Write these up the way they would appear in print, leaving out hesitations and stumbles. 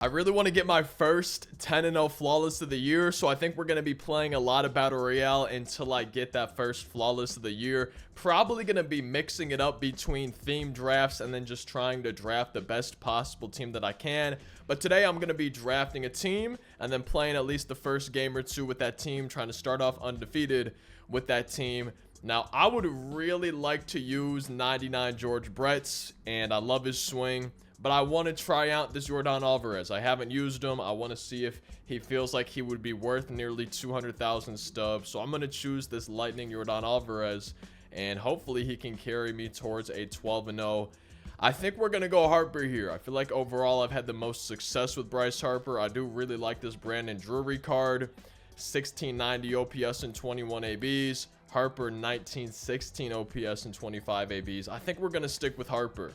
I really want to get my first 10-0 flawless of the year, so I think we're going to be playing a lot of Battle Royale until I get that first flawless of the year. Probably going to be mixing it up between theme drafts and then just trying to draft the best possible team that I can. But today I'm going to be drafting a team and then playing at least the first game or two with that team, trying to start off undefeated with that team. Now, I would really like to use 99 George Brett's, and I love his swing. But I want to try out this Yordan Alvarez. I haven't used him. I want to see if he feels like he would be worth nearly 200,000 stubs. So I'm going to choose this Lightning Yordan Alvarez, and hopefully he can carry me towards a 12-0. I think we're going to go Harper here. I feel like overall I've had the most success with Bryce Harper. I do really like this Brandon Drury card. 1690 OPS and 21 ABs. Harper 1916 OPS and 25 ABs. I think we're going to stick with Harper.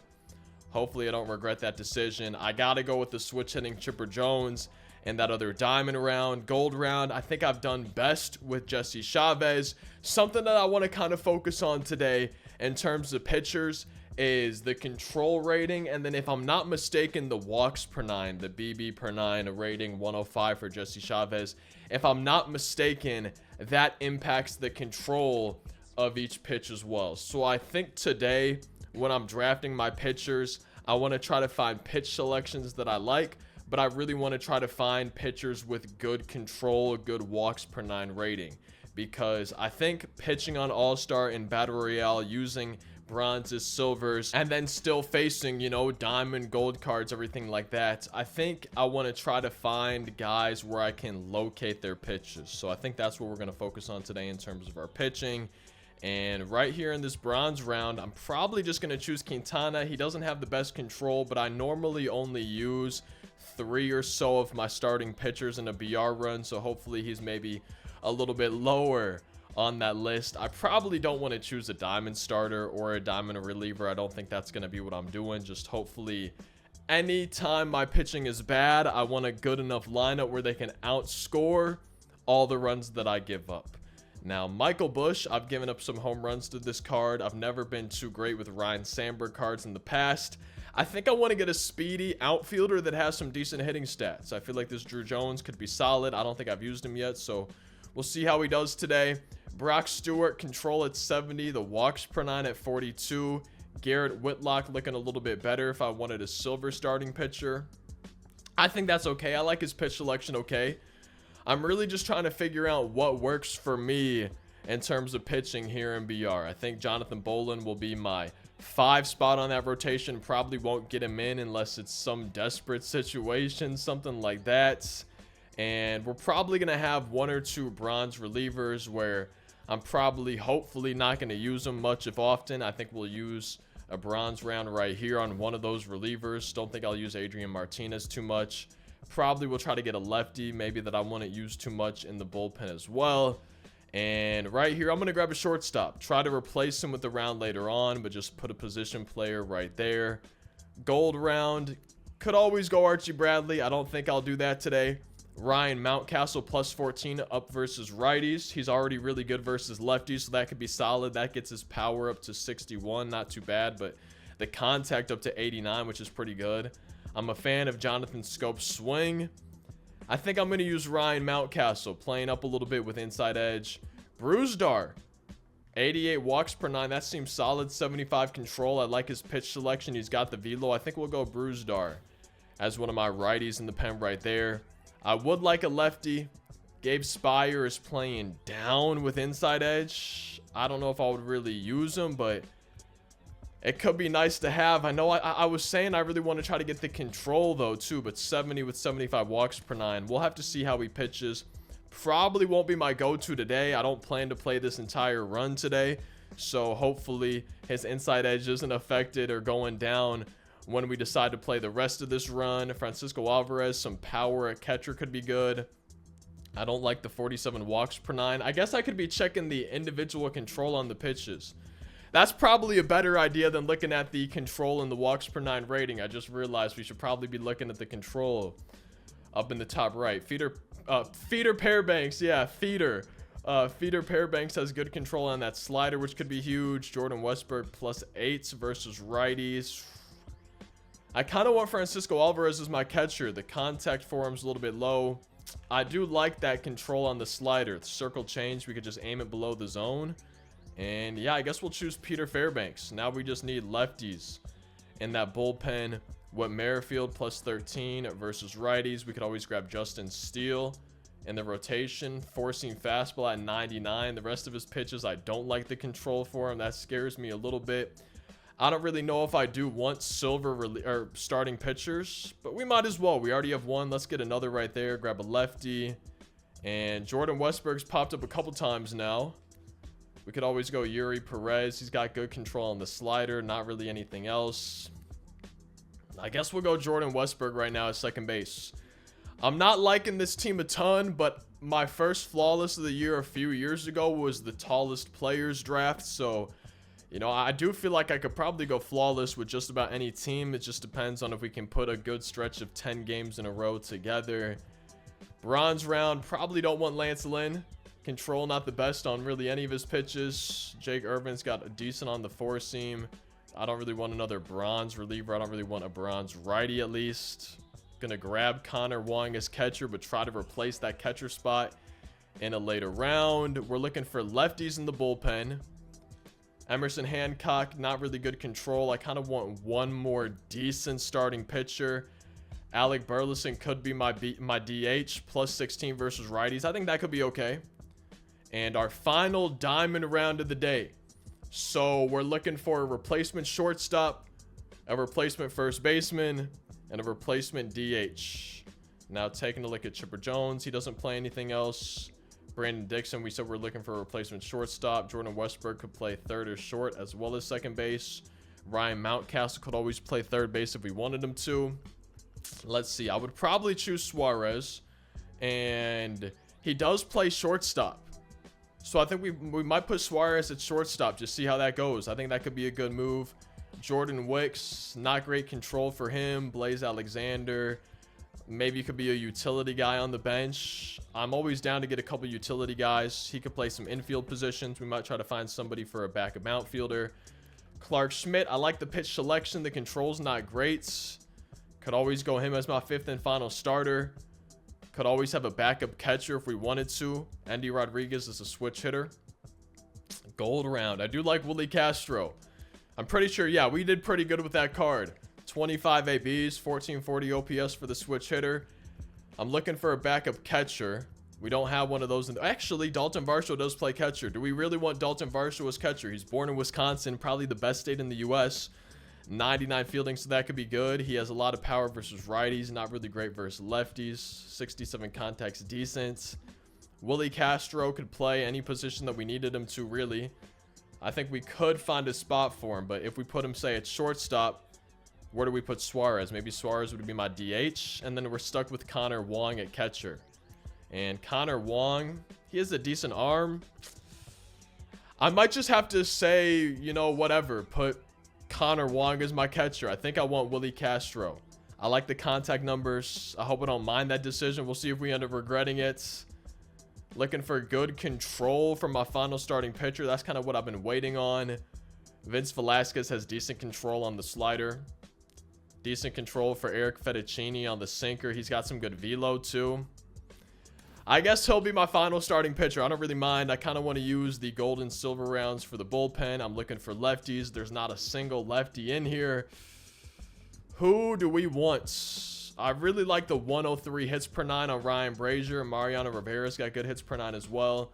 Hopefully I don't regret that decision. I gotta go with the switch hitting Chipper Jones and that other diamond round. Gold round, I think I've done best with Jesse Chavez. Something that I want to kind of focus on today in terms of pitchers is the control rating, and then if I'm not mistaken, the walks per 9, the BB per 9, a rating 105 for Jesse Chavez. If I'm not mistaken, that impacts the control of each pitch as well. So I think today, when I'm drafting my pitchers, I want to try to find pitch selections that I like, but I really want to try to find pitchers with good control, good walks per 9 rating, because I think pitching on All-Star in Battle Royale using bronzes, silvers, and then still facing, you know, diamond, gold cards, everything like that, I think I want to try to find guys where I can locate their pitches. So I think that's what we're going to focus on today in terms of our pitching. And right here in this bronze round, I'm probably just going to choose Quintana. He doesn't have the best control, but I normally only use 3 or so of my starting pitchers in a BR run. So hopefully he's maybe a little bit lower on that list. I probably don't want to choose a diamond starter or a diamond reliever. I don't think that's going to be what I'm doing. Just hopefully anytime my pitching is bad, I want a good enough lineup where they can outscore all the runs that I give up. Now, Michael Busch, I've given up some home runs to this card. I've never been too great with Ryan Sandberg cards in the past. I think I want to get a speedy outfielder that has some decent hitting stats. I feel like this Drew Jones could be solid. I don't think I've used him yet, so we'll see how he does today. Brock Stewart, control at 70. The walks per 9 at 42. Garrett Whitlock looking a little bit better if I wanted a silver starting pitcher. I think that's okay. I like his pitch selection okay. I'm really just trying to figure out what works for me in terms of pitching here in BR. I think Jonathan Bolin will be my 5 spot on that rotation. Probably won't get him in unless it's some desperate situation, something like that. And we're probably going to have 1 or 2 bronze relievers where I'm probably, hopefully, not going to use them much if often. I think we'll use a bronze round right here on one of those relievers. Don't think I'll use Adrian Martinez too much. Probably will try to get a lefty, maybe that I wouldn't use too much in the bullpen as well. And right here, I'm going to grab a shortstop. Try to replace him with the round later on, but just put a position player right there. Gold round. Could always go Archie Bradley. I don't think I'll do that today. Ryan Mountcastle plus 14 up versus righties. He's already really good versus lefties, so that could be solid. That gets his power up to 61. Not too bad, but the contact up to 89, which is pretty good. I'm a fan of Jonathan Scope's swing. I think I'm going to use Ryan Mountcastle, playing up a little bit with inside edge. Bruzdar, 88 walks per 9. That seems solid. 75 control. I like his pitch selection. He's got the velo. I think we'll go Bruzdar as one of my righties in the pen right there. I would like a lefty. Gabe Spire is playing down with inside edge. I don't know if I would really use him, but it could be nice to have. I know I was saying I really want to try to get the control though too, but 70 with 75 walks per 9. We'll have to see how he pitches. Probably won't be my go-to today. I don't plan to play this entire run today, so hopefully his inside edge isn't affected or going down when we decide to play the rest of this run. Francisco Alvarez, some power at catcher could be good. I don't like the 47 walks per 9. I guess I could be checking the individual control on the pitches. That's probably a better idea than looking at the control and the walks per 9 rating. I just realized we should probably be looking at the control up in the top right. Feeder Pairbanks. Yeah, Feeder Pairbanks has good control on that slider, which could be huge. Jordan Westburg plus 8 versus righties. I kind of want Francisco Alvarez as my catcher. The contact for him's a little bit low. I do like that control on the slider. The circle change, we could just aim it below the zone. And yeah, I guess we'll choose Peter Fairbanks. Now we just need lefties in that bullpen. What Merrifield plus 13 versus righties. We could always grab Justin Steele in the rotation. Four-seam fastball at 99. The rest of his pitches, I don't like the control for him. That scares me a little bit. I don't really know if I do want silver or starting pitchers, but we might as well. We already have one. Let's get another right there. Grab a lefty. And Jordan Westburg's popped up a couple times now. We could always go Yuri Perez. He's got good control on the slider. Not really anything else. I guess we'll go Jordan Westburg right now at second base. I'm not liking this team a ton, but my first flawless of the year a few years ago was the tallest players draft. So, you know, I do feel like I could probably go flawless with just about any team. It just depends on if we can put a good stretch of 10 games in a row together. Bronze round, probably don't want Lance Lynn. Control not the best on really any of his pitches. Jake Irvin's got a decent on the four seam. I don't really want another bronze reliever. I don't really want a bronze righty at least. Gonna grab Connor Wong as catcher, but try to replace that catcher spot in a later round. We're looking for lefties in the bullpen. Emerson Hancock, not really good control. I kind of want one more decent starting pitcher. Alec Burleson could be my DH, plus 16 versus righties. I think that could be okay. And our final diamond round of the day. So we're looking for a replacement shortstop, a replacement first baseman, and a replacement DH. Now taking a look at Chipper Jones. He doesn't play anything else. Brandon Dixon, we said we're looking for a replacement shortstop. Jordan Westburg could play third or short as well as second base. Ryan Mountcastle could always play third base if we wanted him to. Let's see. I would probably choose Suarez. And he does play shortstop. So I think we might put Suarez at shortstop. Just see how that goes. I think that could be a good move. Jordan Wicks, not great control for him. Blaze Alexander. Maybe he could be a utility guy on the bench. I'm always down to get a couple utility guys. He could play some infield positions. We might try to find somebody for a backup outfielder. Clark Schmidt, I like the pitch selection. The control's not great. Could always go him as my fifth and final starter. Could always have a backup catcher if we wanted to. Andy Rodriguez is a switch hitter. Gold round. I do like Willie Castro. I'm pretty sure, yeah, we did pretty good with that card. 25 ABs, 1440 OPS for the switch hitter. I'm looking for a backup catcher. We don't have one of those. Actually, Dalton Varsho does play catcher. Do we really want Dalton Varsho as catcher? He's born in Wisconsin, probably the best state in the U.S. 99 fielding, so that could be good. He has a lot of power versus righties, not really great versus lefties. 67 contacts, decent. Willie Castro could play any position that we needed him to, really. I think we could find a spot for him, but if we put him, say, at shortstop, where do we put Suarez? Maybe Suarez would be my DH, and then we're stuck with Connor Wong at catcher. And Connor Wong, he has a decent arm. I might just have to say, you know, whatever, put Connor Wong as my catcher. I think I want Willie Castro. I like the contact numbers. I hope I don't mind that decision. We'll see if we end up regretting it. Looking for good control from my final starting pitcher. That's kind of what I've been waiting on. Vince Velasquez has decent control on the slider. Decent control for Eric Fettuccini on the sinker. He's got some good velo too. I guess he'll be my final starting pitcher. I don't really mind. I kind of want to use the gold and silver rounds for the bullpen. I'm looking for lefties. There's not a single lefty in here. Who do we want? I really like the 103 hits per 9 on Ryan Brazier. Mariano Rivera's got good hits per 9 as well.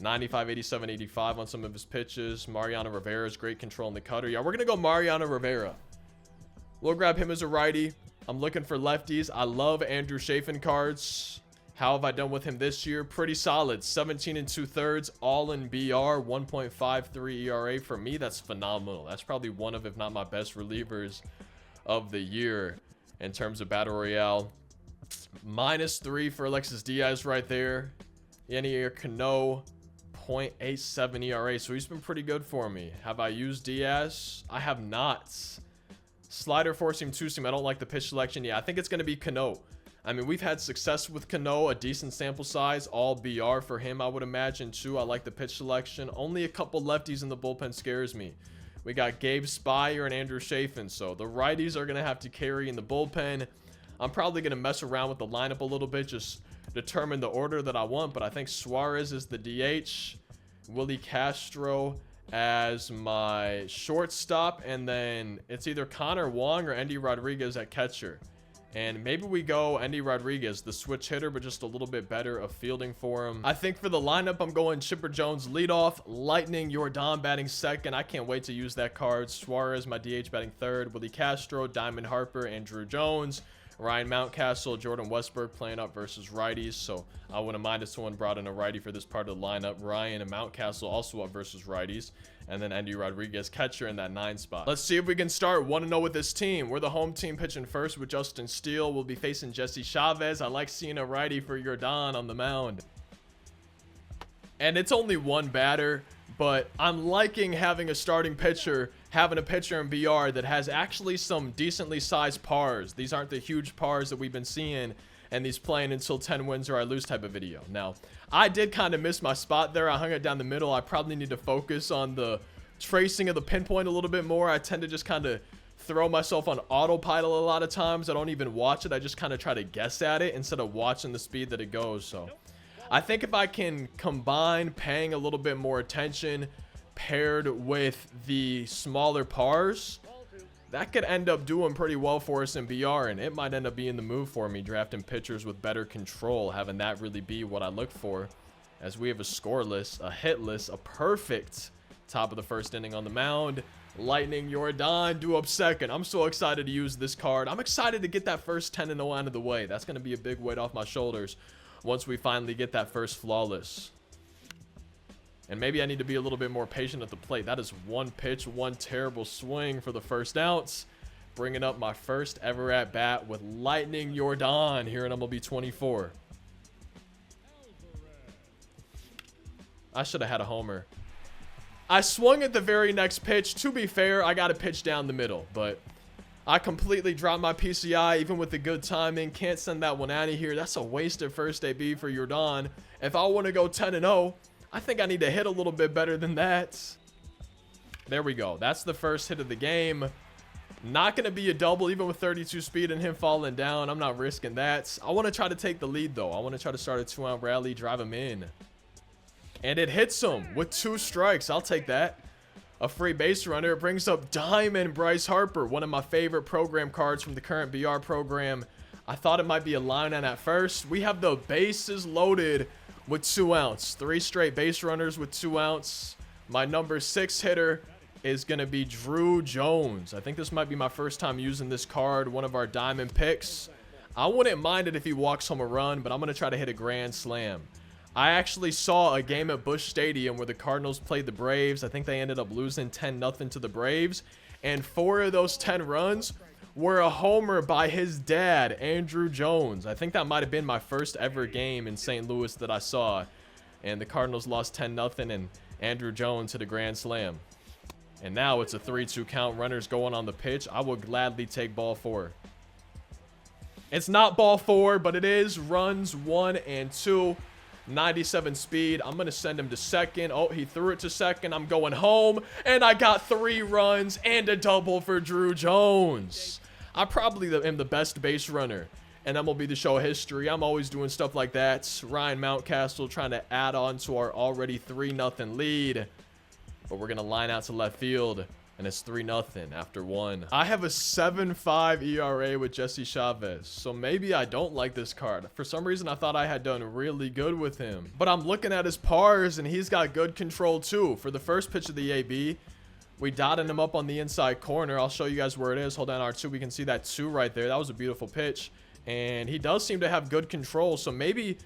95, 87, 85 on some of his pitches. Mariano Rivera's great control in the cutter. Yeah, we're going to go Mariano Rivera. We'll grab him as a righty. I'm looking for lefties. I love Andrew Chafin cards. How have I done with him this year? Pretty solid. 17 2/3, all in BR, 1.53 ERA. For me, that's phenomenal. That's probably one of, if not my best relievers of the year in terms of Battle Royale. -3 for Alexis Diaz right there. Yanier Cano, 0.87 ERA. So he's been pretty good for me. Have I used Diaz? I have not. Slider, four-seam, two-seam. I don't like the pitch selection. Yeah, I think it's going to be Cano. I mean, we've had success with Cano, a decent sample size, all BR for him, I would imagine, too. I like the pitch selection. Only a couple lefties in the bullpen scares me. We got Gabe Spire and Andrew Chafin. So the righties are going to have to carry in the bullpen. I'm probably going to mess around with the lineup a little bit, just determine the order that I want. But I think Suarez is the DH, Willie Castro as my shortstop, and then it's either Connor Wong or Endy Rodriguez at catcher. And maybe we go Endy Rodriguez, the switch hitter, but just a little bit better of fielding for him. I think for the lineup, I'm going Chipper Jones leadoff, Lightning Jordan batting second. I can't wait to use that card. Suarez, my DH, batting third. Willie Castro, Diamond Harper, and Drew Jones. Ryan Mountcastle, Jordan Westberg playing up versus righties. So I wouldn't mind if someone brought in a righty for this part of the lineup. Ryan and Mountcastle also up versus righties. And then Endy Rodriguez, catcher in that 9 spot. Let's see if we can start 1-0 with this team. We're the home team pitching first with Justin Steele. We'll be facing Jesse Chavez. I like seeing a righty for Jordan on the mound. And it's only one batter, but I'm liking having a starting pitcher, having a pitcher in BR that has actually some decently sized pars. These aren't the huge pars that we've been seeing and these playing until 10 wins or I lose type of video. Now, I did kind of miss my spot there. I hung it down the middle. I probably need to focus on the tracing of the pinpoint a little bit more. I tend to just kind of throw myself on autopilot a lot of times. I don't even watch it. I just kind of try to guess at it instead of watching the speed that it goes. So I think if I can combine paying a little bit more attention paired with the smaller pars, that could end up doing pretty well for us in BR, and it might end up being the move for me, drafting pitchers with better control, having that really be what I look for, as we have a scoreless, a hitless, a perfect top of the first inning on the mound. Lightning Jordan due up second. I'm so excited to use this card. I'm excited to get that first 10-0 out of the way. That's going to be a big weight off my shoulders once we finally get that first flawless. And maybe I need to be a little bit more patient at the plate. That is one pitch, one terrible swing for the first ounce. Bringing up my first ever at bat with Lightning Jordan here in MLB 24. I should have had a homer. I swung at the very next pitch. To be fair, I got a pitch down the middle, but I completely dropped my PCI even with the good timing. Can't send that one out of here. That's a wasted first AB for Jordan. If I want to go 10-0, I think I need to hit a little bit better than that. There we go. That's the first hit of the game. Not going to be a double, even with 32 speed and him falling down. I'm not risking that. I want to try to take the lead, though. I want to try to start a 2-out rally, drive him in. And it hits him with 2 strikes. I'll take that. A free base runner. It brings up Diamond Bryce Harper, one of my favorite program cards from the current BR program. I thought it might be a line on at first. We have the bases loaded with 2 outs. 3 straight base runners with 2 outs. My number 6 hitter is going to be Drew Jones. I think this might be my first time using this card, one of our diamond picks. I wouldn't mind it if he walks home a run, but I'm going to try to hit a grand slam. I actually saw a game at Busch Stadium where the Cardinals played the Braves. I think they ended up losing 10-0 to the Braves. And 4 of those 10 runs were a homer by his dad, Andrew Jones. I think that might have been my first ever game in St. Louis that I saw. And the Cardinals lost 10-0, and Andrew Jones hit a grand slam. And now it's a 3-2 count. Runners going on the pitch. I will gladly take ball 4. It's not ball 4, but it is runs 1 and 2. 97 speed. I'm going to send him to second. Oh, he threw it to second. I'm going home, and I got 3 runs and a double for Drew Jones. I probably am the best base runner in MLB The Show history. I'm always doing stuff like that. Ryan Mountcastle trying to add on to our already 3-0 lead, but we're going to line out to left field, and it's 3-0 after 1. I have a 7.5 ERA with Jesse Chavez, so maybe I don't like this card. For some reason, I thought I had done really good with him, but I'm looking at his pars, and he's got good control too. For the first pitch of the AB, we dotted him up on the inside corner. I'll show you guys where it is. Hold down R2. We can see that 2 right there. That was a beautiful pitch, and he does seem to have good control, so maybe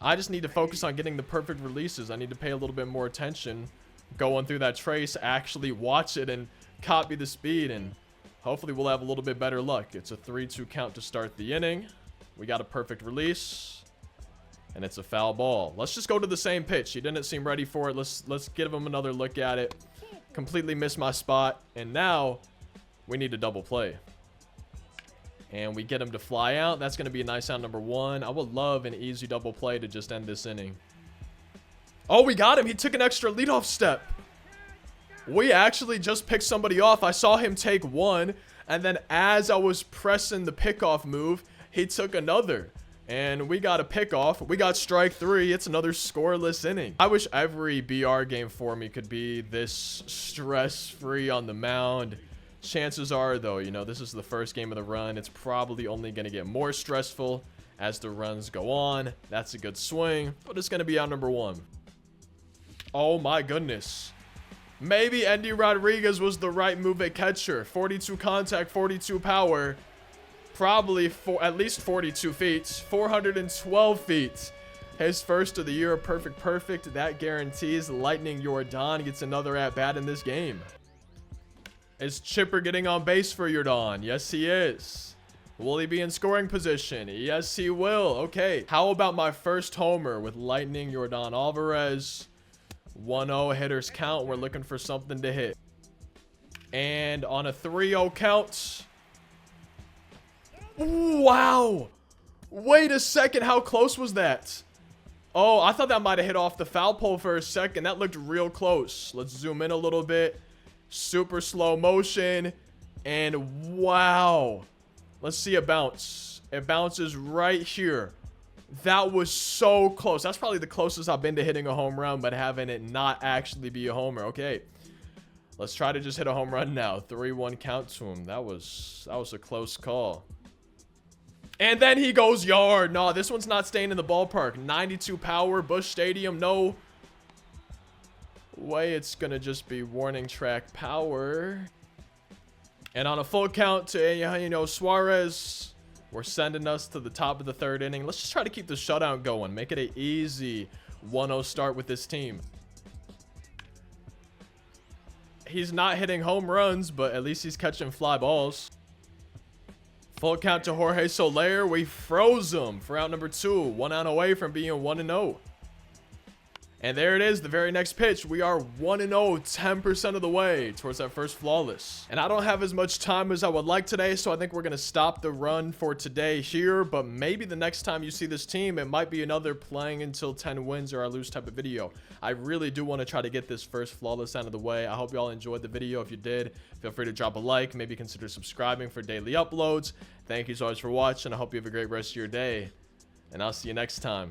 I just need to focus on getting the perfect releases. I need to pay a little bit more attention going through that trace, actually watch it and copy the speed, and hopefully we'll have a little bit better luck. It's a 3-2 count to start the inning. We got a perfect release, and it's a foul ball. Let's just go to the same pitch. He didn't seem ready for it. Let's give him another look at it. Completely missed my spot, and now we need a double play. And we get him to fly out. That's going to be a nice out number 1. I would love an easy double play to just end this inning. Oh, we got him. He took an extra leadoff step. We actually just picked somebody off. I saw him take one, and then as I was pressing the pickoff move, he took another. And we got a pickoff. We got strike 3. It's another scoreless inning. I wish every BR game for me could be this stress-free on the mound. Chances are, though, you know, this is the first game of the run. It's probably only going to get more stressful as the runs go on. That's a good swing, but it's going to be out number 1. Oh, my goodness. Maybe Andy Rodriguez was the right move at catcher. 42 contact, 42 power. Probably for at least 42 feet. 412 feet. His first of the year. Perfect. That guarantees Lightning Jordan gets another at-bat in this game. Is Chipper getting on base for Jordan? Yes, he is. Will he be in scoring position? Yes, he will. Okay. How about my first homer with Lightning Jordan Alvarez? 1-0 hitters count. We're looking for something to hit. And on a 3-0 count. Wow. Wait a second. How close was that? Oh, I thought that might have hit off the foul pole for a second. That looked real close. Let's zoom in a little bit. Super slow motion. And wow. Let's see a bounce. It bounces right here. That was so close. That's probably the closest I've been to hitting a home run, but having it not actually be a homer. Okay. Let's try to just hit a home run now. 3-1 count to him. That was a close call. And then he goes yard. No, this one's not staying in the ballpark. 92 power, Busch Stadium. No way it's going to just be warning track power. And on a full count to, you know, Suarez, we're sending us to the top of the 3rd inning. Let's just try to keep the shutout going. Make it an easy 1-0 start with this team. He's not hitting home runs, but at least he's catching fly balls. Full count to Jorge Soler. We froze him for out number 2. 1 out away from being 1-0. And there it is, the very next pitch. We are 1-0, 10% of the way towards that first flawless. And I don't have as much time as I would like today, so I think we're going to stop the run for today here. But maybe the next time you see this team, it might be another playing until 10 wins or I lose type of video. I really do want to try to get this first flawless out of the way. I hope you all enjoyed the video. If you did, feel free to drop a like. Maybe consider subscribing for daily uploads. Thank you so much for watching. I hope you have a great rest of your day. And I'll see you next time.